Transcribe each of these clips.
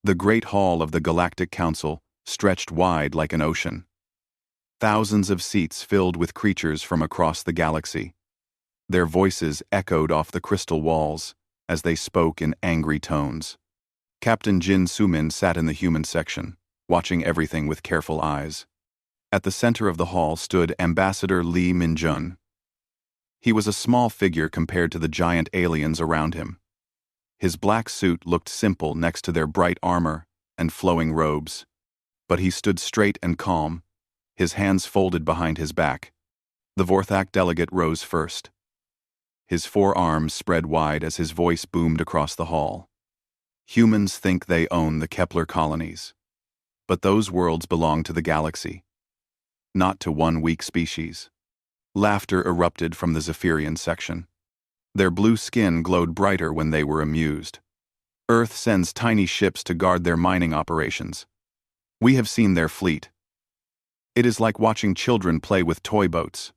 The great hall of the Galactic Council stretched wide like an ocean. Thousands of seats filled with creatures from across the galaxy. Their voices echoed off the crystal walls as they spoke in angry tones. Captain Jin Sumin sat in the human section, watching everything with careful eyes. At the center of the hall stood Ambassador Lee Minjun. He was a small figure compared to the giant aliens around him. His black suit looked simple next to their bright armor and flowing robes. But he stood straight and calm, his hands folded behind his back. The Vorthak delegate rose first. His forearms spread wide as his voice boomed across the hall. Humans think they own the Kepler colonies. But those worlds belong to the galaxy, not to one weak species. Laughter erupted from the Zephyrian section. Their blue skin glowed brighter when they were amused. Earth sends tiny ships to guard their mining operations. We have seen their fleet. It is like watching children play with toy boats.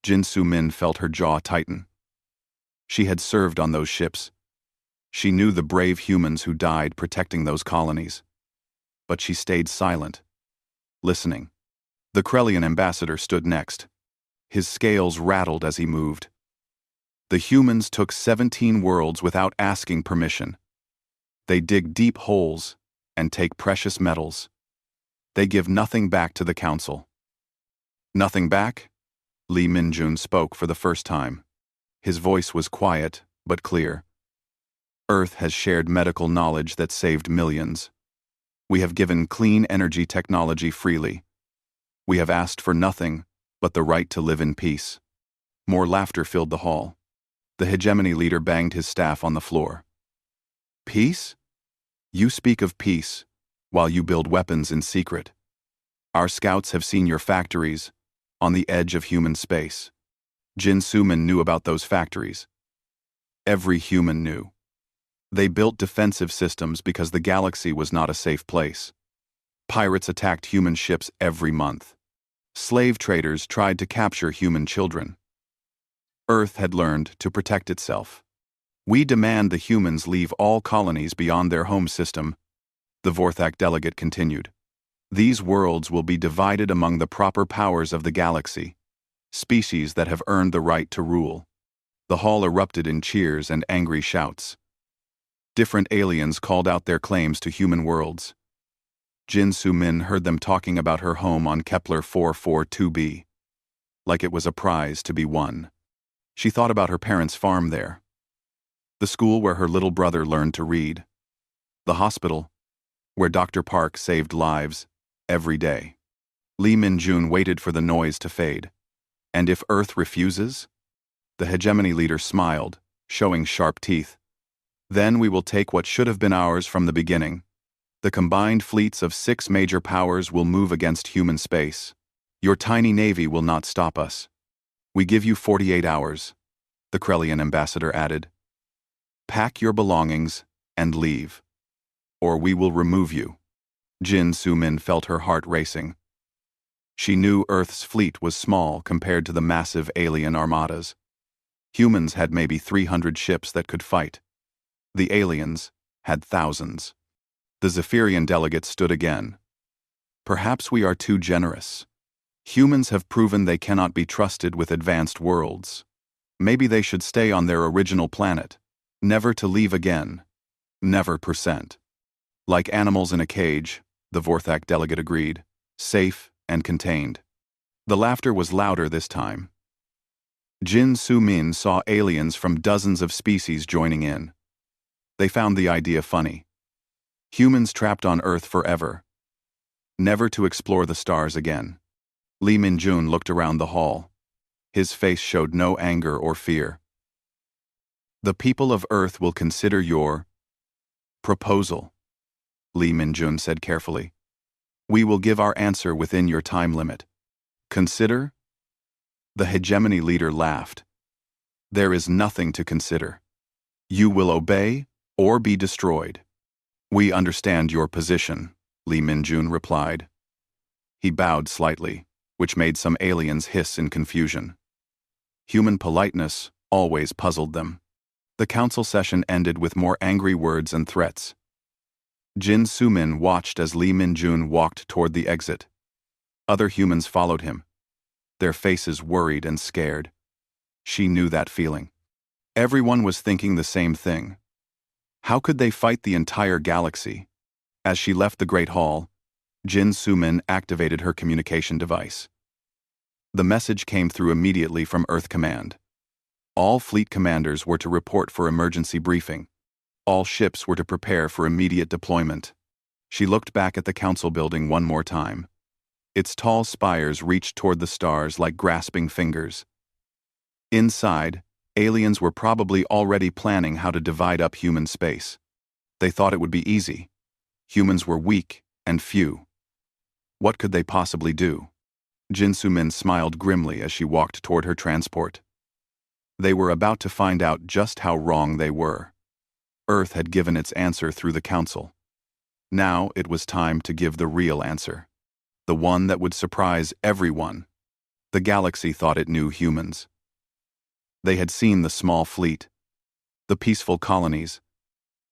Jin Su-min felt her jaw tighten. She had served on those ships. She knew the brave humans who died protecting those colonies. But she stayed silent, listening. The Krellian ambassador stood next. His scales rattled as he moved. The humans took 17 worlds without asking permission. They dig deep holes and take precious metals. They give nothing back to the council. Nothing back? Lee Minjun spoke for the first time. His voice was quiet, but clear. Earth has shared medical knowledge that saved millions. We have given clean energy technology freely. We have asked for nothing but the right to live in peace. More laughter filled the hall. The hegemony leader banged his staff on the floor. Peace? You speak of peace while you build weapons in secret. Our scouts have seen your factories on the edge of human space. Jin Su-min knew about those factories. Every human knew. They built defensive systems because the galaxy was not a safe place. Pirates attacked human ships every month. Slave traders tried to capture human children. Earth had learned to protect itself. We demand the humans leave all colonies beyond their home system, the Vorthak delegate continued. These worlds will be divided among the proper powers of the galaxy, species that have earned the right to rule. The hall erupted in cheers and angry shouts. Different aliens called out their claims to human worlds. Jin Su-min heard them talking about her home on Kepler 442b, like it was a prize to be won. She thought about her parents' farm there, the school where her little brother learned to read, the hospital where Dr. Park saved lives every day. Lee Minjun waited for the noise to fade. And if Earth refuses? The hegemony leader smiled, showing sharp teeth. Then we will take what should have been ours from the beginning. The combined fleets of 6 major powers will move against human space. Your tiny navy will not stop us. We give you 48 hours, the Krellian ambassador added. Pack your belongings and leave, or we will remove you. Jin Su-min felt her heart racing. She knew Earth's fleet was small compared to the massive alien armadas. Humans had maybe 300 ships that could fight. The aliens had thousands. The Zephyrian delegate stood again. Perhaps we are too generous. Humans have proven they cannot be trusted with advanced worlds. Maybe they should stay on their original planet, never to leave again. Never %. Like animals in a cage, the Vorthak delegate agreed, safe and contained. The laughter was louder this time. Jin Su-min saw aliens from dozens of species joining in. They found the idea funny. Humans trapped on Earth forever, never to explore the stars again. Lee Minjun looked around the hall. His face showed no anger or fear. The people of Earth will consider your proposal, Lee Minjun said carefully. We will give our answer within your time limit. Consider? The hegemony leader laughed. There is nothing to consider. You will obey or be destroyed. We understand your position, Lee Minjun replied. He bowed slightly, which made some aliens hiss in confusion. Human politeness always puzzled them. The council session ended with more angry words and threats. Jin Sumin watched as Lee Min-jun walked toward the exit. Other humans followed him, their faces worried and scared. She knew that feeling. Everyone was thinking the same thing. How could they fight the entire galaxy? As she left the Great Hall, Jin Sumin activated her communication device. The message came through immediately from Earth Command. All fleet commanders were to report for emergency briefing. All ships were to prepare for immediate deployment. She looked back at the council building one more time. Its tall spires reached toward the stars like grasping fingers. Inside, aliens were probably already planning how to divide up human space. They thought it would be easy. Humans were weak and few. What could they possibly do? Jin Sumin smiled grimly as she walked toward her transport. They were about to find out just how wrong they were. Earth had given its answer through the council. Now it was time to give the real answer. The one that would surprise everyone. The galaxy thought it knew humans. They had seen the small fleet, the peaceful colonies,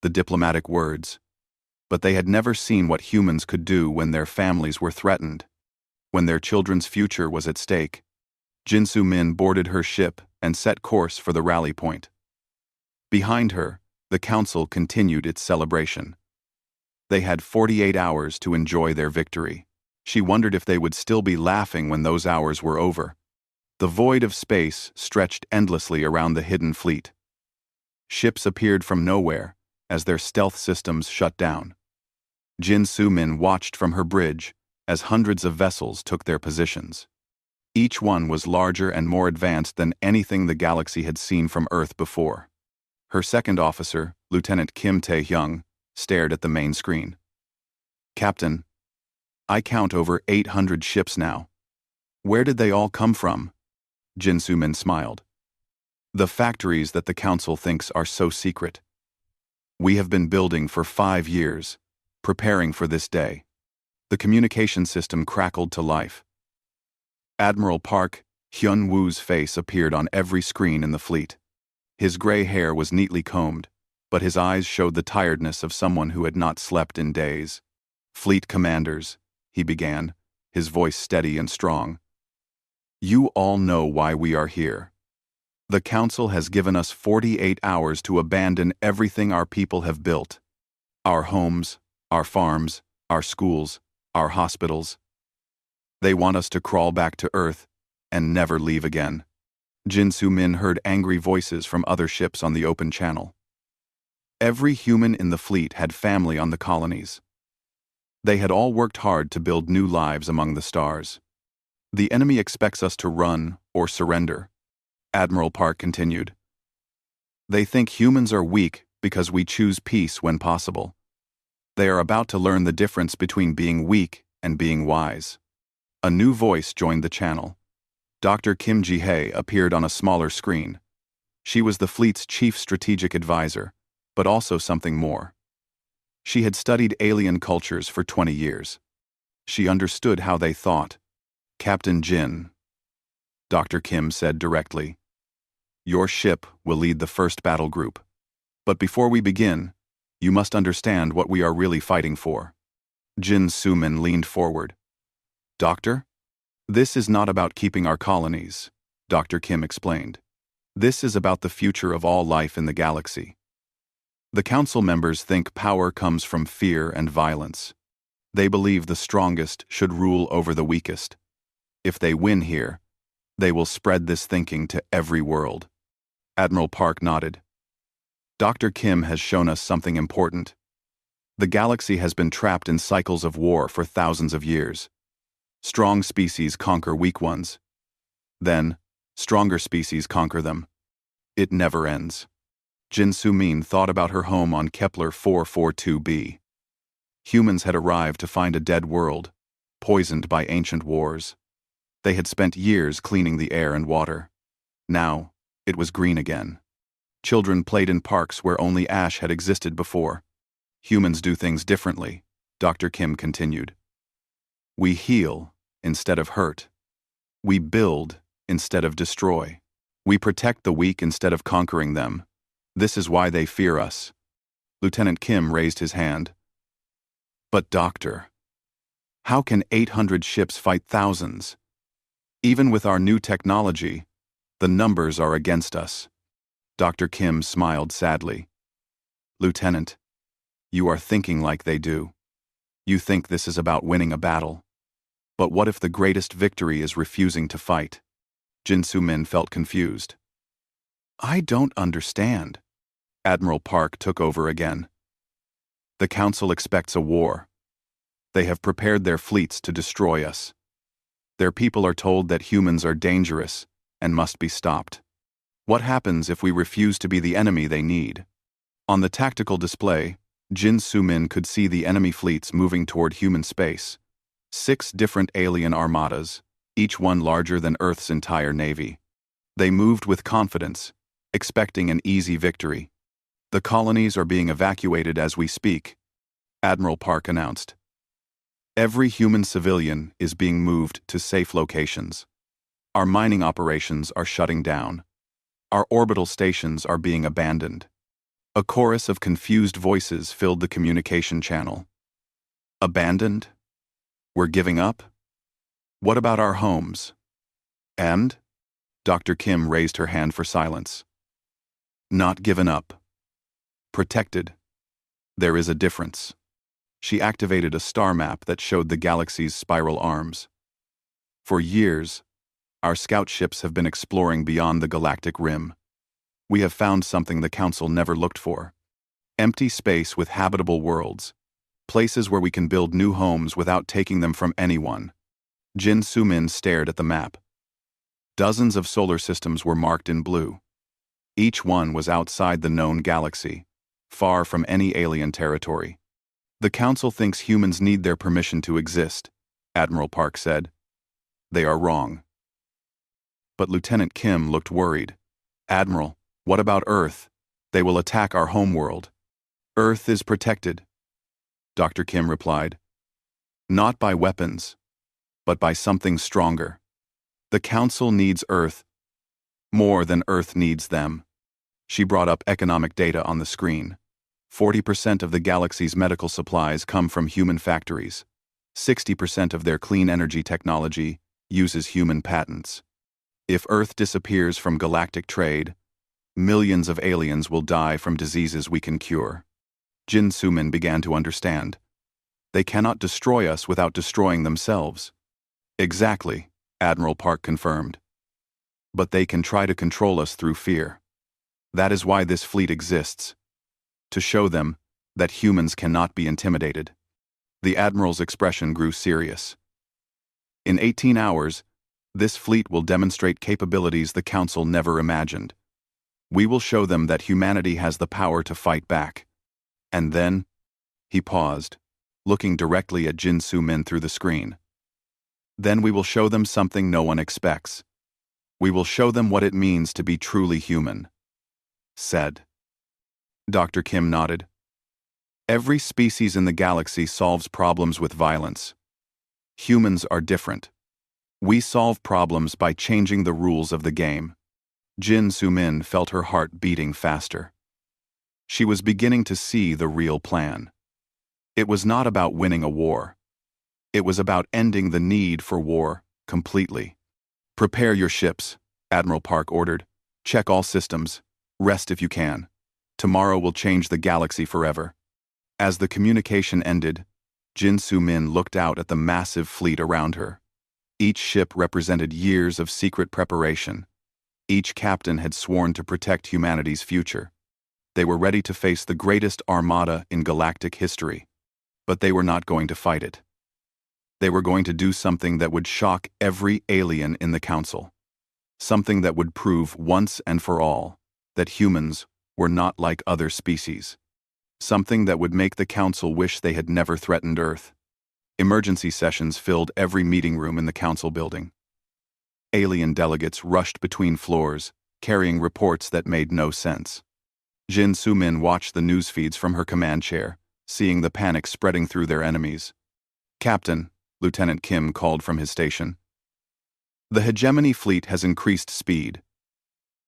the diplomatic words, but they had never seen what humans could do when their families were threatened. When their children's future was at stake, Jin Sumin boarded her ship and set course for the rally point. Behind her, the council continued its celebration. They had 48 hours to enjoy their victory. She wondered if they would still be laughing when those hours were over. The void of space stretched endlessly around the hidden fleet. Ships appeared from nowhere as their stealth systems shut down. Jin Sumin watched from her bridge as hundreds of vessels took their positions. Each one was larger and more advanced than anything the galaxy had seen from Earth before. Her second officer, Lieutenant Kim Tae-hyung, stared at the main screen. "Captain, I count over 800 ships now. Where did they all come from?" Jin Sumin smiled. "The factories that the council thinks are so secret. We have been building for 5 years, preparing for this day." The communication system crackled to life. Admiral Park Hyun-woo's face appeared on every screen in the fleet. His gray hair was neatly combed, but his eyes showed the tiredness of someone who had not slept in days. "Fleet commanders," he began, his voice steady and strong. "You all know why we are here. The Council has given us 48 hours to abandon everything our people have built. Our homes, our farms, our schools, our hospitals. They want us to crawl back to Earth and never leave again." Jin Sumin heard angry voices from other ships on the open channel. Every human in the fleet had family on the colonies. They had all worked hard to build new lives among the stars. "The enemy expects us to run or surrender," Admiral Park continued. "They think humans are weak because we choose peace when possible. They are about to learn the difference between being weak and being wise." A new voice joined the channel. Dr. Kim Ji-hae appeared on a smaller screen. She was the fleet's chief strategic advisor, but also something more. She had studied alien cultures for 20 years. She understood how they thought. "Captain Jin," Dr. Kim said directly, "your ship will lead the first battle group. But before we begin, you must understand what we are really fighting for." Jin Sumin leaned forward. "Doctor? This is not about keeping our colonies," Dr. Kim explained. "This is about the future of all life in the galaxy. The council members think power comes from fear and violence. They believe the strongest should rule over the weakest. If they win here, they will spread this thinking to every world." Admiral Park nodded. "Dr. Kim has shown us something important. The galaxy has been trapped in cycles of war for thousands of years. Strong species conquer weak ones. Then, stronger species conquer them. It never ends." Jin Sumin thought about her home on Kepler 442b. Humans had arrived to find a dead world, poisoned by ancient wars. They had spent years cleaning the air and water. Now, it was green again. Children played in parks where only ash had existed before. "Humans do things differently," Dr. Kim continued. "We heal instead of hurt. We build instead of destroy. We protect the weak instead of conquering them. This is why they fear us." Lieutenant Kim raised his hand. But doctor, how can 800 ships fight thousands? Even with our new technology, the numbers are against us. Dr. Kim smiled sadly. Lieutenant, you are thinking like they do. You think this is about winning a battle. But what if the greatest victory is refusing to fight? Jin Soo-min felt confused. I don't understand. Admiral Park took over again. The Council expects a war. They have prepared their fleets to destroy us. Their people are told that humans are dangerous and must be stopped. What happens if we refuse to be the enemy they need? On the tactical display, Jin Soo-min could see the enemy fleets moving toward human space. 6 different alien armadas, each one larger than Earth's entire navy. They moved with confidence, expecting an easy victory. The colonies are being evacuated as we speak, Admiral Park announced. Every human civilian is being moved to safe locations. Our mining operations are shutting down. Our orbital stations are being abandoned. A chorus of confused voices filled the communication channel. Abandoned? We're giving up? What about our homes? And? Dr. Kim raised her hand for silence. Not given up. Protected. There is a difference. She activated a star map that showed the galaxy's spiral arms. For years, our scout ships have been exploring beyond the galactic rim. We have found something the Council never looked for. Empty space with habitable worlds. Places where we can build new homes without taking them from anyone. Jin Soo-min stared at the map. Dozens of solar systems were marked in blue. Each one was outside the known galaxy, far from any alien territory. The Council thinks humans need their permission to exist, Admiral Park said. They are wrong. But Lieutenant Kim looked worried. Admiral, what about Earth? They will attack our homeworld. Earth is protected, Dr. Kim replied. Not by weapons, but by something stronger. The Council needs Earth more than Earth needs them. She brought up economic data on the screen. 40% of the galaxy's medical supplies come from human factories. 60% of their clean energy technology uses human patents. If Earth disappears from galactic trade, millions of aliens will die from diseases we can cure. Jin Soo-min began to understand. They cannot destroy us without destroying themselves. Exactly, Admiral Park confirmed. But they can try to control us through fear. That is why this fleet exists. To show them that humans cannot be intimidated. The Admiral's expression grew serious. In 18 hours, this fleet will demonstrate capabilities the Council never imagined. We will show them that humanity has the power to fight back. And then, he paused, looking directly at Jin Soo-min through the screen. Then we will show them something no one expects. We will show them what it means to be truly human. Said. Dr. Kim nodded. Every species in the galaxy solves problems with violence. Humans are different. We solve problems by changing the rules of the game. Jin Soo-min felt her heart beating faster. She was beginning to see the real plan. It was not about winning a war. It was about ending the need for war completely. Prepare your ships, Admiral Park ordered. Check all systems. Rest if you can. Tomorrow will change the galaxy forever. As the communication ended, Jin Soo-min looked out at the massive fleet around her. Each ship represented years of secret preparation. Each captain had sworn to protect humanity's future. They were ready to face the greatest armada in galactic history. But they were not going to fight it. They were going to do something that would shock every alien in the Council. Something that would prove once and for all that humans were not like other species. Something that would make the Council wish they had never threatened Earth. Emergency sessions filled every meeting room in the Council building. Alien delegates rushed between floors, carrying reports that made no sense. Jin Soo-min watched the news feeds from her command chair, seeing the panic spreading through their enemies. Captain, Lieutenant Kim called from his station. The hegemony fleet has increased speed.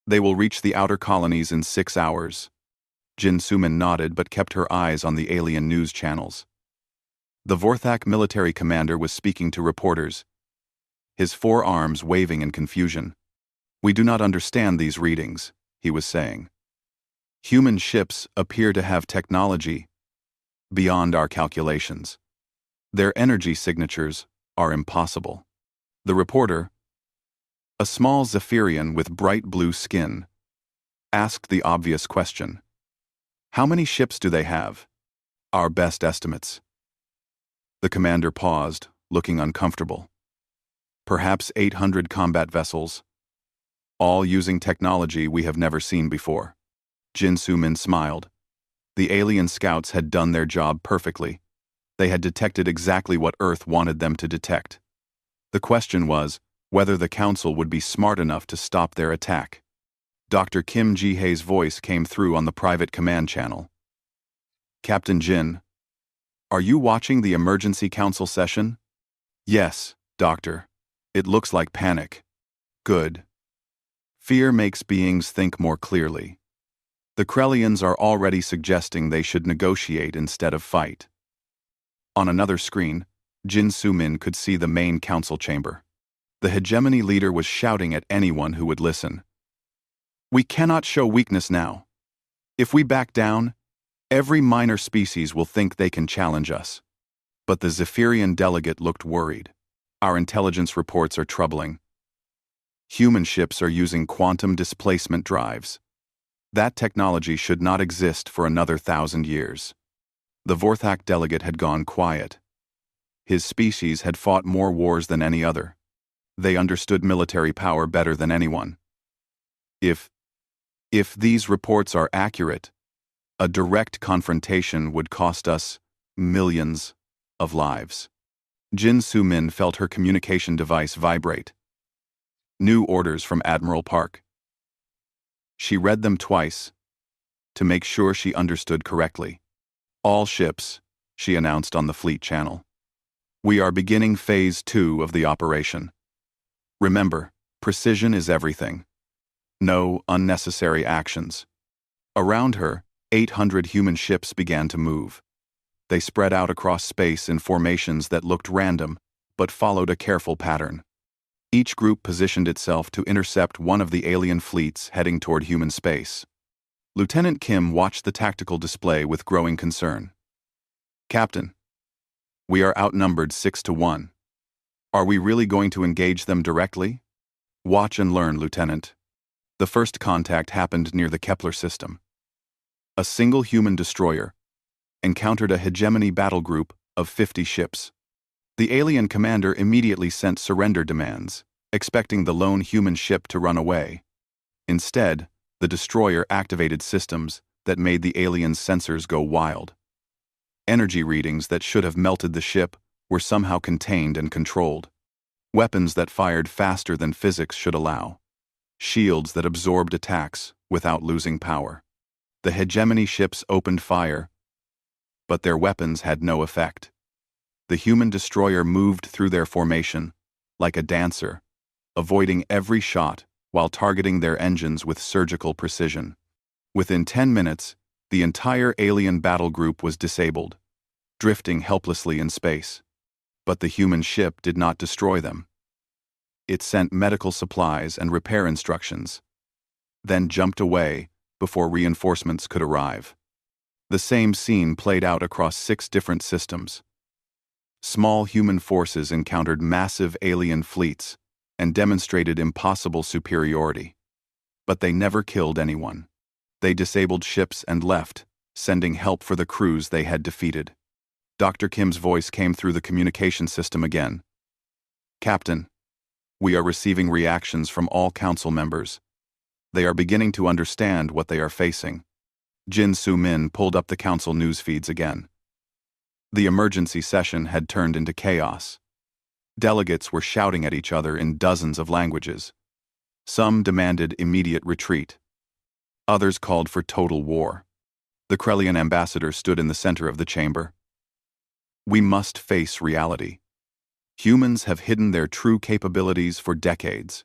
They will reach the outer colonies in 6 hours. Jin Soo-min nodded but kept her eyes on the alien news channels. The Vorthak military commander was speaking to reporters, his forearms waving in confusion. "We do not understand these readings," he was saying. "Human ships appear to have technology beyond our calculations. Their energy signatures are impossible." The reporter, a small Zephyrian with bright blue skin, asked the obvious question. "How many ships do they have?" "Our best estimates." The commander paused, looking uncomfortable. "Perhaps 800 combat vessels, all using technology we have never seen before." Jin Su-min smiled. The alien scouts had done their job perfectly. They had detected exactly what Earth wanted them to detect. The question was whether the Council would be smart enough to stop their attack. Dr. Kim Ji-hae's voice came through on the private command channel. "Captain Jin, are you watching the emergency council session?" "Yes, Doctor. It looks like panic." "Good. Fear makes beings think more clearly. The Krellians are already suggesting they should negotiate instead of fight." On another screen, Jin Su-min could see the main council chamber. The hegemony leader was shouting at anyone who would listen. "We cannot show weakness now. If we back down, every minor species will think they can challenge us." But the Zephyrian delegate looked worried. "Our intelligence reports are troubling. Human ships are using quantum displacement drives. That technology should not exist for another 1,000 years." The Vorthak delegate had gone quiet. His species had fought more wars than any other. They understood military power better than anyone. If these reports are accurate, a direct confrontation would cost us millions of lives. Jin Su-min felt her communication device vibrate. New orders from Admiral Park. She read them twice, to make sure she understood correctly. "All ships," she announced on the fleet channel. "We are beginning Phase 2 of the operation. Remember, precision is everything. No unnecessary actions." Around her, 800 human ships began to move. They spread out across space in formations that looked random, but followed a careful pattern. Each group positioned itself to intercept one of the alien fleets heading toward human space. Lieutenant Kim watched the tactical display with growing concern. "Captain, we are outnumbered 6-1. Are we really going to engage them directly?" "Watch and learn, Lieutenant." The first contact happened near the Kepler system. A single human destroyer encountered a hegemony battle group of 50 ships. The alien commander immediately sent surrender demands, expecting the lone human ship to run away. Instead, the destroyer activated systems that made the alien's sensors go wild. Energy readings that should have melted the ship were somehow contained and controlled. Weapons that fired faster than physics should allow. Shields that absorbed attacks without losing power. The hegemony ships opened fire, but their weapons had no effect. The human destroyer moved through their formation, like a dancer, avoiding every shot while targeting their engines with surgical precision. Within 10 minutes, the entire alien battle group was disabled, drifting helplessly in space. But the human ship did not destroy them. It sent medical supplies and repair instructions, then jumped away before reinforcements could arrive. The same scene played out across 6 different systems. Small human forces encountered massive alien fleets and demonstrated impossible superiority. But they never killed anyone. They disabled ships and left, sending help for the crews they had defeated. Dr. Kim's voice came through the communication system again. "Captain, we are receiving reactions from all council members. They are beginning to understand what they are facing." Jin Su-min pulled up the council news feeds again. The emergency session had turned into chaos. Delegates were shouting at each other in dozens of languages. Some demanded immediate retreat. Others called for total war. The Krellian ambassador stood in the center of the chamber. "We must face reality. Humans have hidden their true capabilities for decades.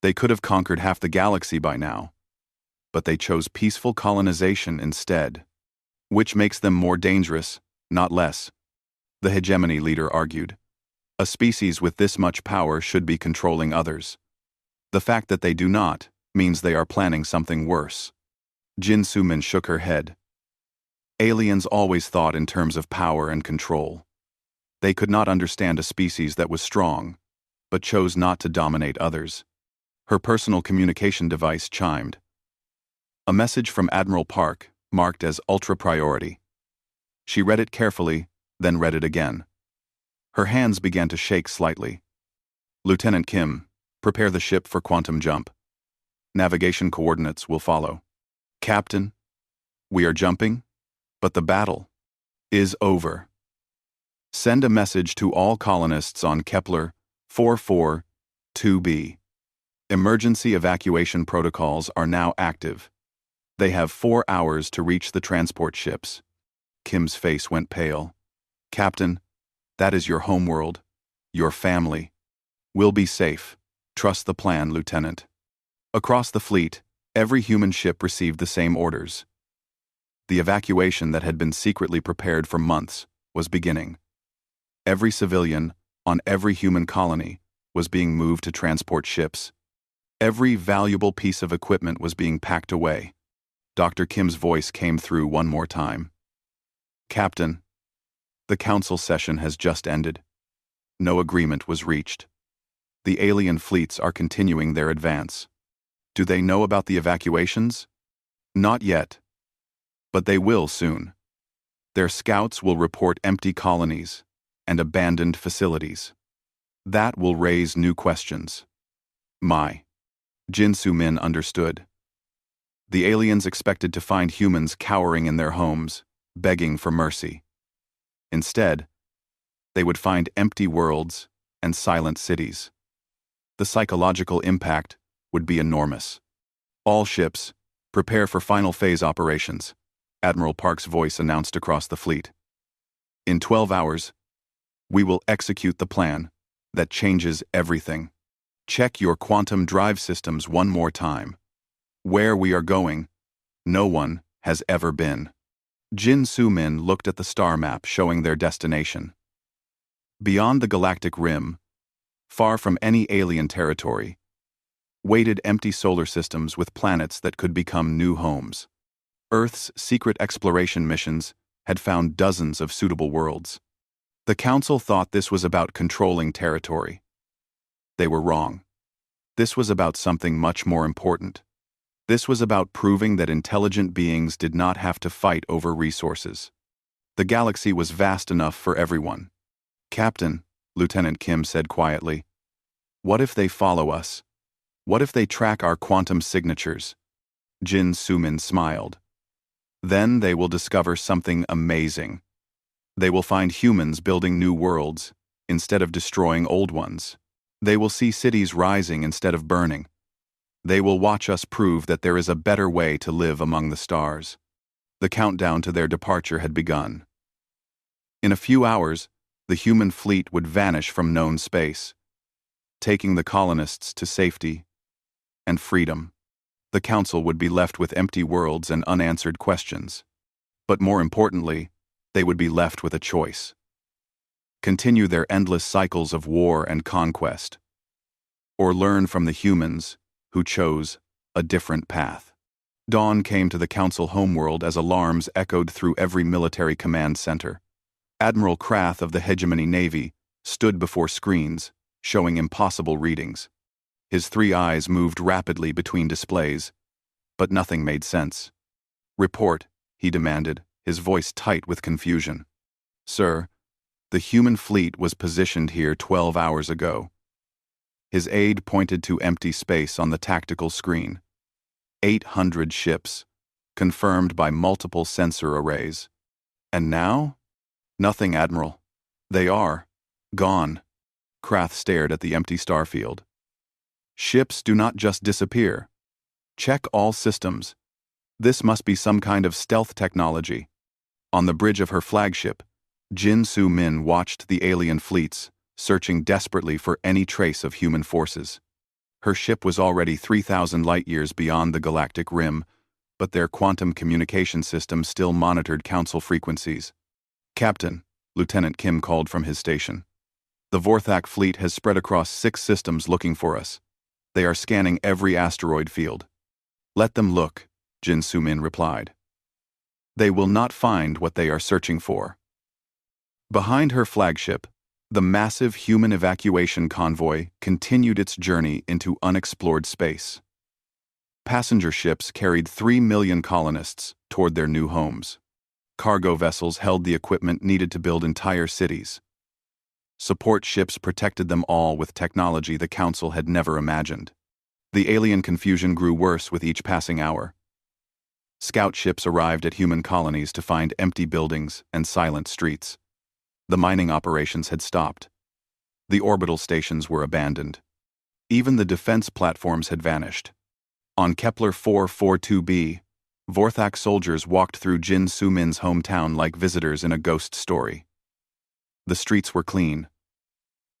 They could have conquered half the galaxy by now. But they chose peaceful colonization instead, which makes them more dangerous, not less." the hegemony leader argued. A species with this much power should be controlling others. The fact that they do not means they are planning something worse. Jin Su-min shook her head. Aliens always thought in terms of power and control. They could not understand a species that was strong, but chose not to dominate others. Her personal communication device chimed. A message from Admiral Park, marked as ultra priority. She read it carefully, then read it again. Her hands began to shake slightly. Lieutenant Kim, prepare the ship for quantum jump. Navigation coordinates will follow. Captain, we are jumping, but the battle is over. Send a message to all colonists on Kepler 442b. Emergency evacuation protocols are now active. They have 4 hours to reach the transport ships. Kim's face went pale. Captain, that is your homeworld, your family. We'll be safe. Trust the plan, Lieutenant. Across the fleet, every human ship received the same orders. The evacuation that had been secretly prepared for months was beginning. Every civilian on every human colony was being moved to transport ships. Every valuable piece of equipment was being packed away. Dr. Kim's voice came through one more time. Captain, the council session has just ended. No agreement was reached. The alien fleets are continuing their advance. Do they know about the evacuations? Not yet. But they will soon. Their scouts will report empty colonies and abandoned facilities. That will raise new questions. Jin Su-min understood. The aliens expected to find humans cowering in their homes, begging for mercy. Instead, they would find empty worlds and silent cities. The psychological impact would be enormous. All ships, prepare for final phase operations, Admiral Park's voice announced across the fleet. In 12 hours, we will execute the plan that changes everything. Check your quantum drive systems one more time. Where we are going, no one has ever been. Jin Su-min looked at the star map showing their destination. Beyond the galactic rim, far from any alien territory, waited empty solar systems with planets that could become new homes. Earth's secret exploration missions had found dozens of suitable worlds. The Council thought this was about controlling territory. They were wrong. This was about something much more important. This was about proving that intelligent beings did not have to fight over resources. The galaxy was vast enough for everyone. Captain, Lieutenant Kim said quietly, what if they follow us? What if they track our quantum signatures? Jin Su-min smiled. Then they will discover something amazing. They will find humans building new worlds instead of destroying old ones. They will see cities rising instead of burning. They will watch us prove that there is a better way to live among the stars. The countdown to their departure had begun. In a few hours, the human fleet would vanish from known space, taking the colonists to safety and freedom. The Council would be left with empty worlds and unanswered questions. But more importantly, they would be left with a choice. Continue their endless cycles of war and conquest, or learn from the humans who chose a different path. Dawn came to the Council homeworld as alarms echoed through every military command center. Admiral Krath of the Hegemony Navy stood before screens, showing impossible readings. His 3 eyes moved rapidly between displays, but nothing made sense. Report, he demanded, his voice tight with confusion. Sir, the human fleet was positioned here 12 hours ago. His aide pointed to empty space on the tactical screen. 800 ships, confirmed by multiple sensor arrays. And now? Nothing, Admiral. They are gone. Krath stared at the empty starfield. Ships do not just disappear. Check all systems. This must be some kind of stealth technology. On the bridge of her flagship, Jin Su-min watched the alien fleets, searching desperately for any trace of human forces. Her ship was already 3,000 light-years beyond the galactic rim, but their quantum communication system still monitored Council frequencies. Captain, Lieutenant Kim called from his station. The Vorthak fleet has spread across 6 systems looking for us. They are scanning every asteroid field. Let them look, Jin Soo-min replied. They will not find what they are searching for. Behind her flagship, the massive human evacuation convoy continued its journey into unexplored space. Passenger ships carried 3 million colonists toward their new homes. Cargo vessels held the equipment needed to build entire cities. Support ships protected them all with technology the Council had never imagined. The alien confusion grew worse with each passing hour. Scout ships arrived at human colonies to find empty buildings and silent streets. The mining operations had stopped. The orbital stations were abandoned. Even the defense platforms had vanished. On Kepler 442b, Vorthak soldiers walked through Jin Soo-min's hometown like visitors in a ghost story. The streets were clean.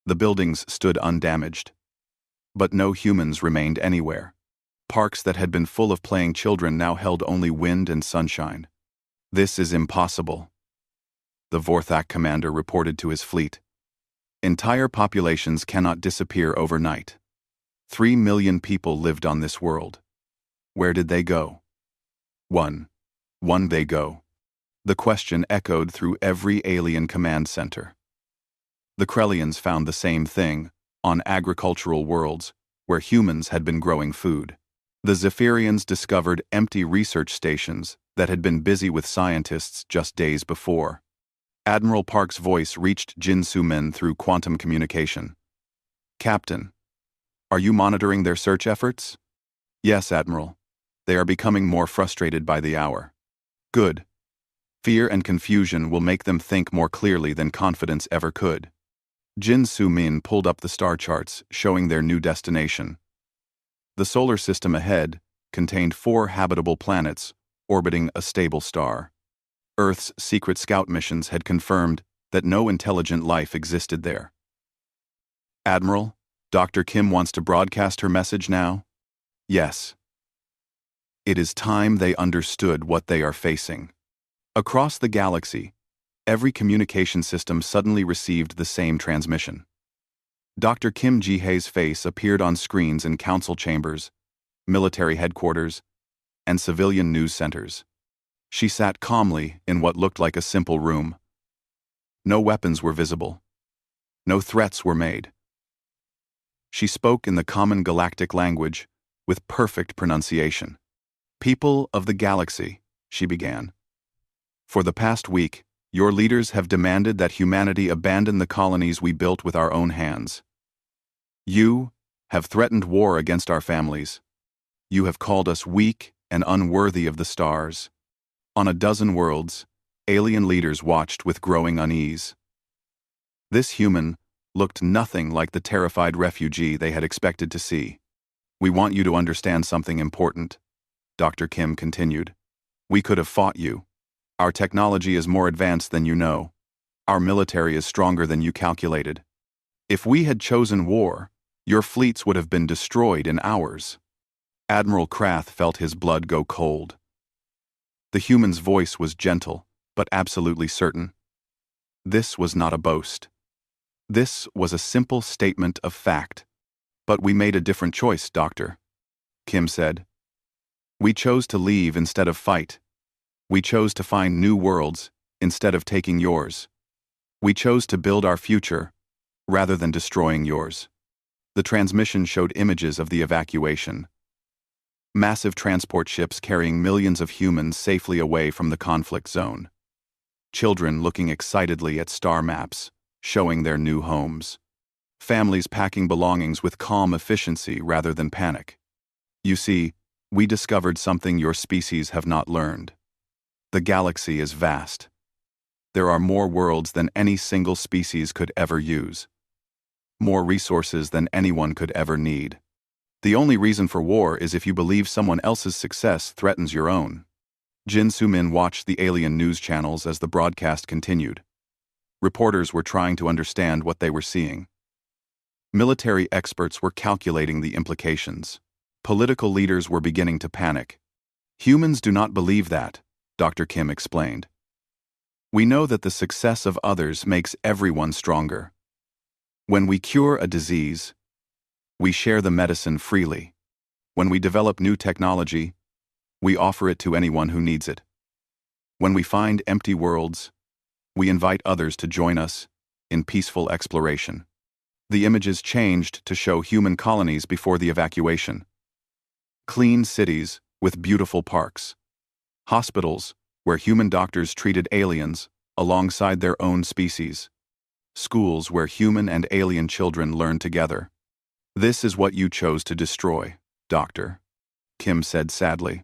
The buildings stood undamaged. But no humans remained anywhere. Parks that had been full of playing children now held only wind and sunshine. This is impossible, the Vorthak commander reported to his fleet. Entire populations cannot disappear overnight. 3 million people lived on this world. Where did they go? One they go. The question echoed through every alien command center. The Krellians found the same thing, on agricultural worlds, where humans had been growing food. The Zephyrians discovered empty research stations that had been busy with scientists just days before. Admiral Park's voice reached Jin Soo-min through quantum communication. Captain, are you monitoring their search efforts? Yes, Admiral. They are becoming more frustrated by the hour. Good. Fear and confusion will make them think more clearly than confidence ever could. Jin Soo-min pulled up the star charts showing their new destination. The solar system ahead contained 4 habitable planets orbiting a stable star. Earth's secret scout missions had confirmed that no intelligent life existed there. Admiral, Dr. Kim wants to broadcast her message now? Yes. It is time they understood what they are facing. Across the galaxy, every communication system suddenly received the same transmission. Dr. Kim Ji-hae's face appeared on screens in council chambers, military headquarters, and civilian news centers. She sat calmly in what looked like a simple room. No weapons were visible. No threats were made. She spoke in the common galactic language with perfect pronunciation. People of the galaxy, she began. For the past week, your leaders have demanded that humanity abandon the colonies we built with our own hands. You have threatened war against our families. You have called us weak and unworthy of the stars. On a dozen worlds, alien leaders watched with growing unease. This human looked nothing like the terrified refugee they had expected to see. We want you to understand something important, Dr. Kim continued. We could have fought you. Our technology is more advanced than you know. Our military is stronger than you calculated. If we had chosen war, your fleets would have been destroyed in hours. Admiral Krath felt his blood go cold. The human's voice was gentle, but absolutely certain. This was not a boast. This was a simple statement of fact. But we made a different choice, Doctor, Kim said. We chose to leave instead of fight. We chose to find new worlds instead of taking yours. We chose to build our future rather than destroying yours. The transmission showed images of the evacuation. Massive transport ships carrying millions of humans safely away from the conflict zone. Children looking excitedly at star maps, showing their new homes. Families packing belongings with calm efficiency rather than panic. You see, we discovered something your species have not learned. The galaxy is vast. There are more worlds than any single species could ever use. More resources than anyone could ever need. The only reason for war is if you believe someone else's success threatens your own. Jin Soo-min watched the alien news channels as the broadcast continued. Reporters were trying to understand what they were seeing. Military experts were calculating the implications. Political leaders were beginning to panic. Humans do not believe that, Dr. Kim explained. We know that the success of others makes everyone stronger. When we cure a disease, we share the medicine freely. When we develop new technology, we offer it to anyone who needs it. When we find empty worlds, we invite others to join us in peaceful exploration. The images changed to show human colonies before the evacuation. Clean cities with beautiful parks. Hospitals where human doctors treated aliens alongside their own species. Schools where human and alien children learned together. This is what you chose to destroy, Doctor, Kim said sadly.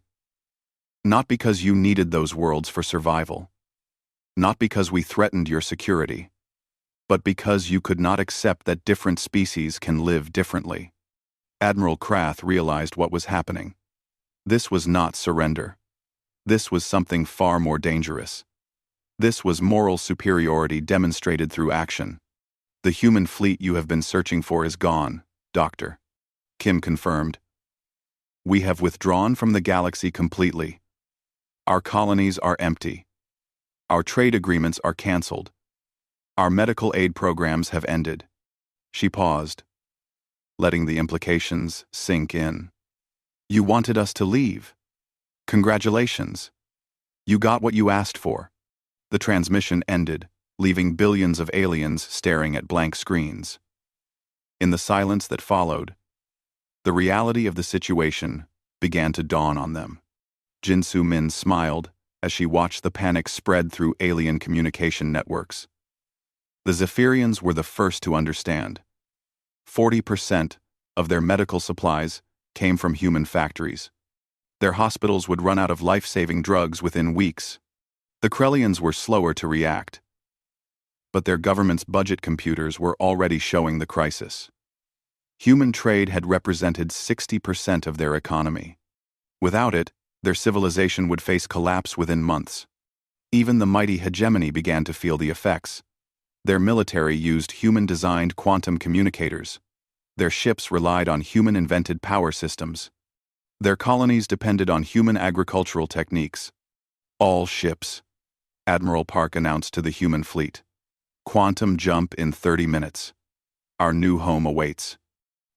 Not because you needed those worlds for survival. Not because we threatened your security. But because you could not accept that different species can live differently. Admiral Krath realized what was happening. This was not surrender. This was something far more dangerous. This was moral superiority demonstrated through action. The human fleet you have been searching for is gone, Doctor, Kim confirmed. We have withdrawn from the galaxy completely. Our colonies are empty. Our trade agreements are cancelled. Our medical aid programs have ended. She paused, letting the implications sink in. You wanted us to leave. Congratulations. You got what you asked for. The transmission ended, leaving billions of aliens staring at blank screens. In the silence that followed, the reality of the situation began to dawn on them. Jinsu Min smiled as she watched the panic spread through alien communication networks. The Zephyrians were the first to understand. 40% of their medical supplies came from human factories. Their hospitals would run out of life-saving drugs within weeks. The Krellians were slower to react. But their government's budget computers were already showing the crisis. Human trade had represented 60% of their economy. Without it, their civilization would face collapse within months. Even the mighty hegemony began to feel the effects. Their military used human-designed quantum communicators. Their ships relied on human-invented power systems. Their colonies depended on human agricultural techniques. All ships, Admiral Park announced to the human fleet. Quantum jump in 30 minutes. Our new home awaits.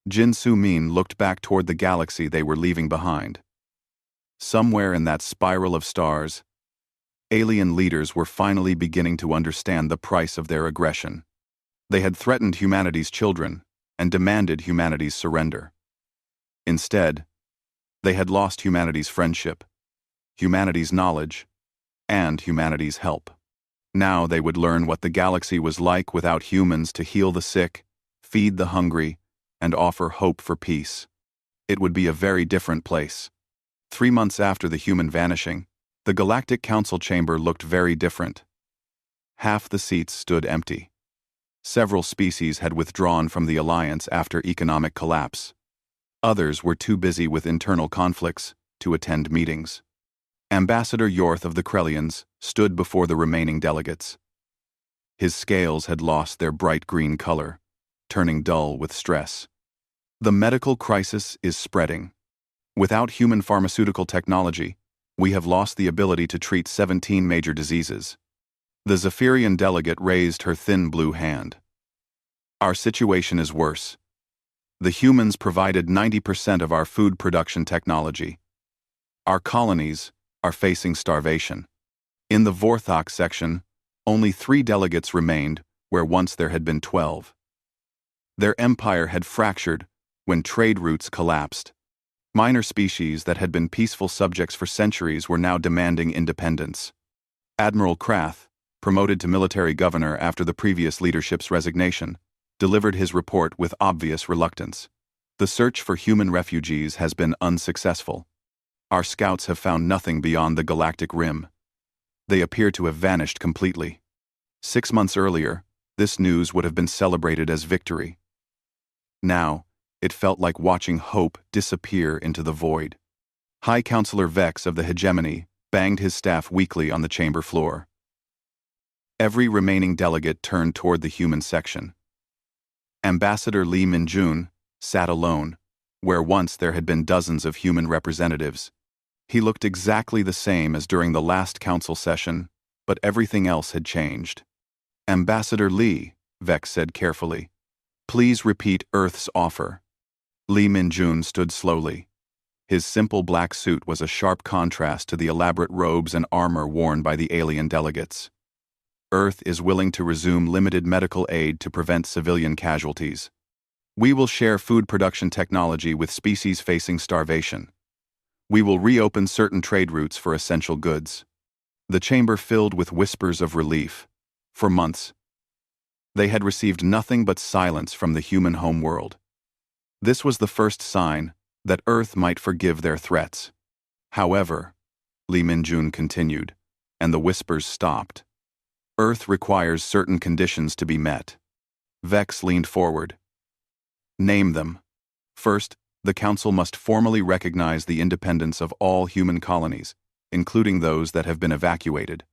Jin Su-min looked back toward the galaxy they were leaving behind. Somewhere in that spiral of stars, alien leaders were finally beginning to understand the price of their aggression. They had threatened humanity's children and demanded humanity's surrender. Instead, they had lost humanity's friendship, humanity's knowledge, and humanity's help. Now they would learn what the galaxy was like without humans to heal the sick, feed the hungry, and offer hope for peace. It would be a very different place. 3 months after the human vanishing, the Galactic Council chamber looked very different. Half the seats stood empty. Several species had withdrawn from the Alliance after economic collapse. Others were too busy with internal conflicts to attend meetings. Ambassador Yorth of the Krellians stood before the remaining delegates. His scales had lost their bright green color, turning dull with stress. The medical crisis is spreading. Without human pharmaceutical technology, we have lost the ability to treat 17 major diseases. The Zephyrian delegate raised her thin blue hand. Our situation is worse. The humans provided 90% of our food production technology. Our colonies are facing starvation. In the Vorthok section, only 3 delegates remained where once there had been 12. Their empire had fractured when trade routes collapsed. Minor species that had been peaceful subjects for centuries were now demanding independence. Admiral Krath, promoted to military governor after the previous leadership's resignation, delivered his report with obvious reluctance. The search for human refugees has been unsuccessful. Our scouts have found nothing beyond the galactic rim. They appear to have vanished completely. 6 months earlier, this news would have been celebrated as victory. Now, it felt like watching hope disappear into the void. High Counselor Vex of the Hegemony banged his staff weakly on the chamber floor. Every remaining delegate turned toward the human section. Ambassador Lee Min-jun sat alone, where once there had been dozens of human representatives. He looked exactly the same as during the last council session, But everything else had changed. "Ambassador Lee," Vex said carefully, "please repeat Earth's offer." Lee Min-jun stood slowly. His simple black suit was a sharp contrast to the elaborate robes and armor worn by the alien delegates. "Earth is willing to resume limited medical aid to prevent civilian casualties. We will share food production technology with species facing starvation. We will reopen certain trade routes for essential goods." The chamber filled with whispers of relief. For months, they had received nothing but silence from the human homeworld. This was the first sign that Earth might forgive their threats. "However," Lee Min-jun continued, and the whispers stopped, "Earth requires certain conditions to be met." Vex leaned forward. "Name them." "First, the Council must formally recognize the independence of all human colonies, including those that have been evacuated."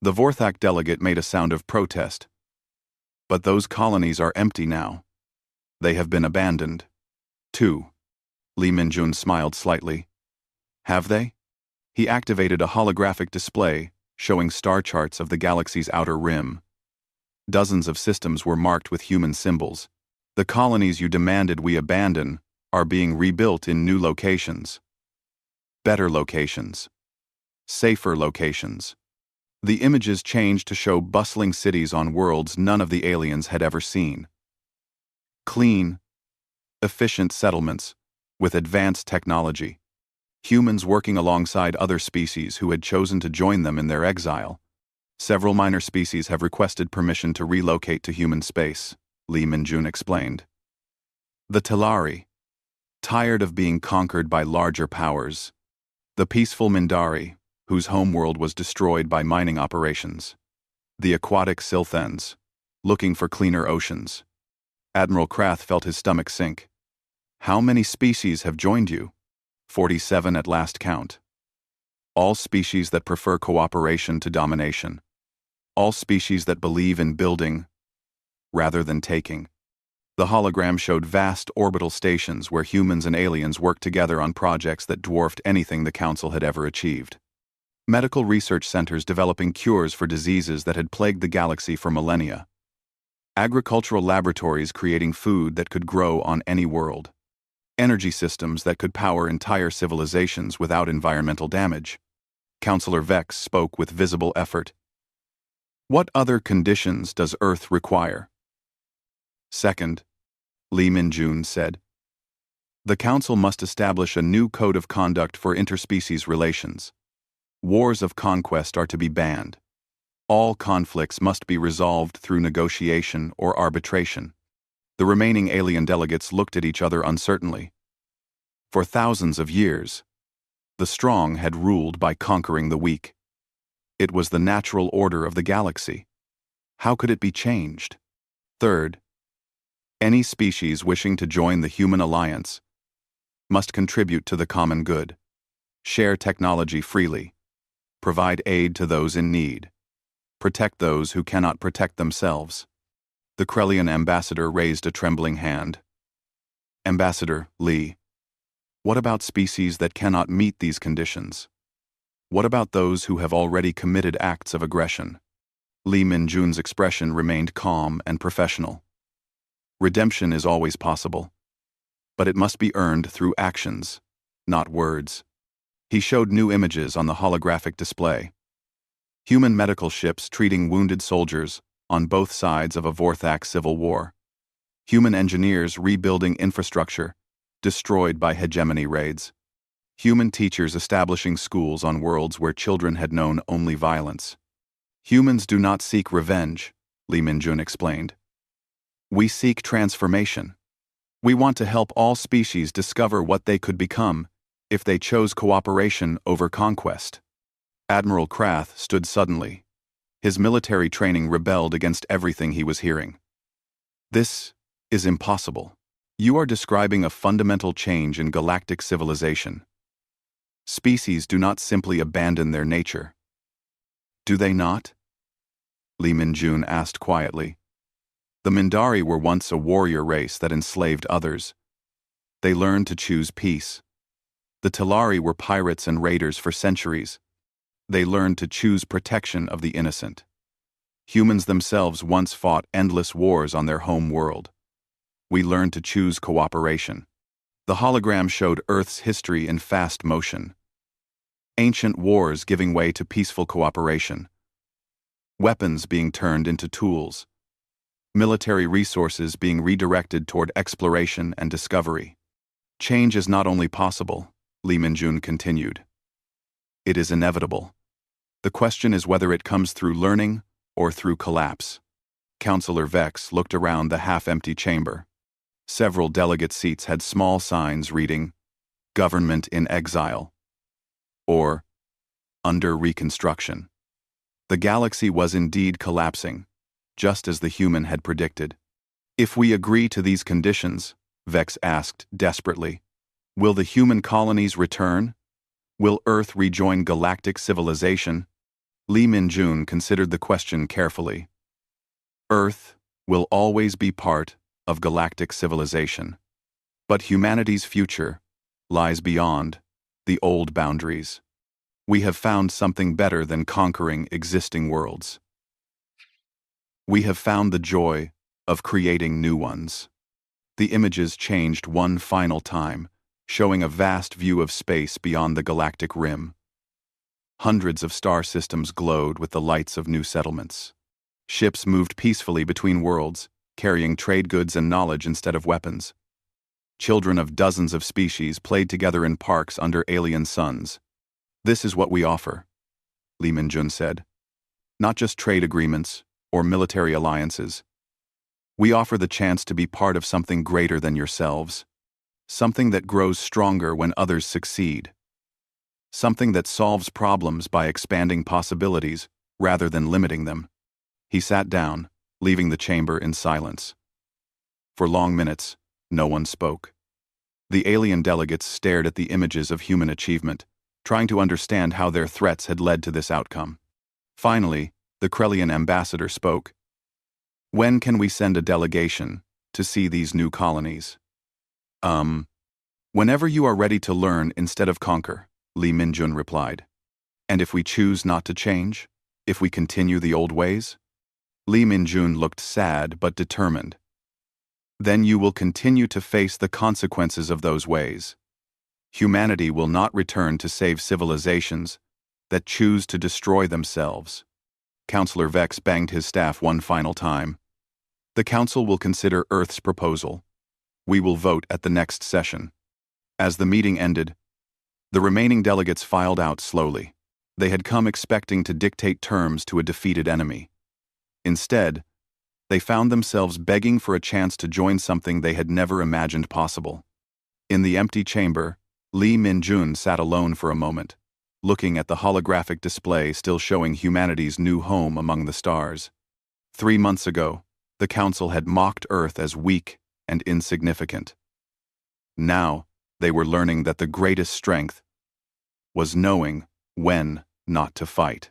The Vorthak delegate made a sound of protest. "But those colonies are empty now. They have been abandoned." "2. Lee Min-jun smiled slightly. "Have they?" He activated a holographic display showing star charts of the galaxy's outer rim. Dozens of systems were marked with human symbols. "The colonies you demanded we abandon are being rebuilt in new locations. Better locations. Safer locations." The images changed to show bustling cities on worlds none of the aliens had ever seen. Clean, efficient settlements with advanced technology. Humans working alongside other species who had chosen to join them in their exile. Several minor species have requested permission to relocate to human space, Lee Min-jun explained. The Telari, tired of being conquered by larger powers. The peaceful Mindari, whose homeworld was destroyed by mining operations. The aquatic Silthens, looking for cleaner oceans. Admiral Krath felt his stomach sink. "How many species have joined you?" 47 at last count. All species that prefer cooperation to domination. All species that believe in building rather than taking. The hologram showed vast orbital stations where humans and aliens worked together on projects that dwarfed anything the Council had ever achieved. Medical research centers developing cures for diseases that had plagued the galaxy for millennia. Agricultural laboratories creating food that could grow on any world. Energy systems that could power entire civilizations without environmental damage. Counselor Vex spoke with visible effort. "What other conditions does Earth require?" "Second," Lee Min-jun said, "the Council must establish a new code of conduct for interspecies relations. Wars of conquest are to be banned. All conflicts must be resolved through negotiation or arbitration." The remaining alien delegates looked at each other uncertainly. For thousands of years, the strong had ruled by conquering the weak. It was the natural order of the galaxy. How could it be changed? Third, any species wishing to join the human alliance must contribute to the common good, share technology freely, provide aid to those in need, protect those who cannot protect themselves. The Krellian ambassador raised a trembling hand. "Ambassador Lee, what about species that cannot meet these conditions? What about those who have already committed acts of aggression?" Lee Min-jun's expression remained calm and professional. "Redemption is always possible, but it must be earned through actions, not words." He showed new images on the holographic display. Human medical ships treating wounded soldiers on both sides of a Vorthak civil war. Human engineers rebuilding infrastructure destroyed by hegemony raids. Human teachers establishing schools on worlds where children had known only violence. "Humans do not seek revenge," Lee Min-jun explained. "We seek transformation. We want to help all species discover what they could become if they chose cooperation over conquest." Admiral Krath stood suddenly. His military training rebelled against everything he was hearing. "This is impossible. You are describing a fundamental change in galactic civilization. Species do not simply abandon their nature." "Do they not?" Lee Min-jun asked quietly. "The Mindari were once a warrior race that enslaved others. They learned to choose peace. The Telari were pirates and raiders for centuries. They learned to choose protection of the innocent. Humans themselves once fought endless wars on their home world. We learned to choose cooperation. The hologram showed Earth's history in fast motion. Ancient wars giving way to peaceful cooperation. Weapons being turned into tools. Military resources being redirected toward exploration and discovery. Change is not only possible, Lee Min-jun continued. It is inevitable. The question is whether it comes through learning or through collapse. Counselor Vex looked around the half-empty chamber. Several delegate seats had small signs reading, "Government in Exile," or "Under Reconstruction." The galaxy was indeed collapsing, just as the human had predicted. If we agree to these conditions, Vex asked desperately, will the human colonies return? Will Earth rejoin galactic civilization? Lee Min-jun considered the question carefully. Earth will always be part of galactic civilization. But humanity's future lies beyond the old boundaries. We have found something better than conquering existing worlds. We have found the joy of creating new ones. The images changed one final time, showing a vast view of space beyond the galactic rim. Hundreds of star systems glowed with the lights of new settlements. Ships moved peacefully between worlds, carrying trade goods and knowledge instead of weapons. Children of dozens of species played together in parks under alien suns. This is what we offer, Lee Min-jun said. Not just trade agreements or military alliances. We offer the chance to be part of something greater than yourselves. Something that grows stronger when others succeed. Something that solves problems by expanding possibilities rather than limiting them. He sat down, leaving the chamber in silence. For long minutes, no one spoke. The alien delegates stared at the images of human achievement, trying to understand how their threats had led to this outcome. Finally, the Krellian ambassador spoke. When can we send a delegation to see these new colonies? Whenever you are ready to learn instead of conquer, Lee Min-jun replied. And if we choose not to change? If we continue the old ways? Lee Min-jun looked sad but determined. Then you will continue to face the consequences of those ways. Humanity will not return to save civilizations that choose to destroy themselves. Counselor Vex banged his staff one final time. The Council will consider Earth's proposal. We will vote at the next session. As the meeting ended, the remaining delegates filed out slowly. They had come expecting to dictate terms to a defeated enemy. Instead, they found themselves begging for a chance to join something they had never imagined possible. In the empty chamber, Lee Min-jun sat alone for a moment, looking at the holographic display still showing humanity's new home among the stars. 3 months ago, the Council had mocked Earth as weak and insignificant. Now, they were learning that the greatest strength was knowing when not to fight.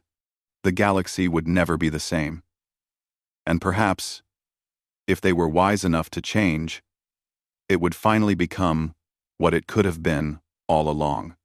The galaxy would never be the same. And perhaps, if they were wise enough to change, it would finally become what it could have been all along.